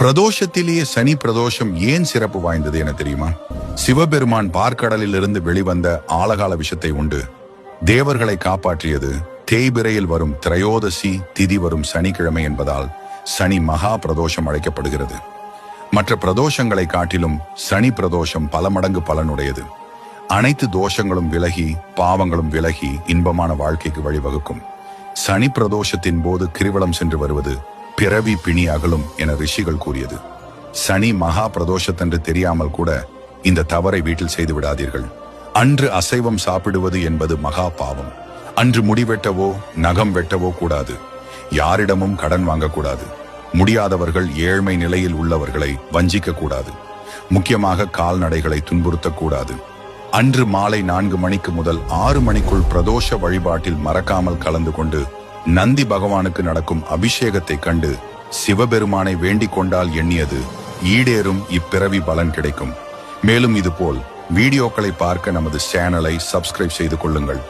பிரதோஷத்திலேயே சனி பிரதோஷம் ஏன் சிறப்பு வாய்ந்தது என தெரியுமா? சிவபெருமான் பார்க்கடலில் இருந்து வெளிவந்த ஆழகால விஷத்தை உண்டு தேவர்களை காப்பாற்றியது தேய்பிரையில் வரும் திரையோதசி திதி வரும் சனிக்கிழமை என்பதால் சனி மகா பிரதோஷம் அழைக்கப்படுகிறது. மற்ற பிரதோஷங்களை காட்டிலும் சனி பிரதோஷம் பல மடங்கு பலனுடையது. அனைத்து தோஷங்களும் விலகி பாவங்களும் விலகி இன்பமான வாழ்க்கைக்கு வழிவகுக்கும். சனி பிரதோஷத்தின் போது கிரிவலம் சென்று வருவது பிறவி பிணி அகலும் என ரிஷிகள் கூறியது. சனி மகா பிரதோஷத்தன்று தெரியாமல் கூட இந்த தவறை வீட்டில் செய்து விடாதீர்கள். அன்று அசைவம் சாப்பிடுவது என்பது மகா பாவம். அன்று முடி வெட்டவோ நகம் வெட்டவோ கூடாது. யாரிடமும் கடன் வாங்கக்கூடாது. முடியாதவர்கள் ஏழ்மை நிலையில் உள்ளவர்களை வஞ்சிக்க கூடாது. முக்கியமாக கால்நடைகளை துன்புறுத்தக்கூடாது. அன்று மாலை 4 மணிக்கு முதல் 6 மணிக்குள் பிரதோஷ வழிபாட்டில் மறக்காமல் கலந்து கொண்டு நந்தி பகவானுக்கு நடக்கும் அபிஷேகத்தை கண்டு சிவபெருமானை வேண்டிக் கொண்டால் எண்ணியது ஈடேறும் இப்பிறவி பலன் கிடைக்கும். மேலும் இதுபோல் வீடியோக்களை பார்க்க நமது சேனலை சப்ஸ்கிரைப் செய்து கொள்ளுங்கள்.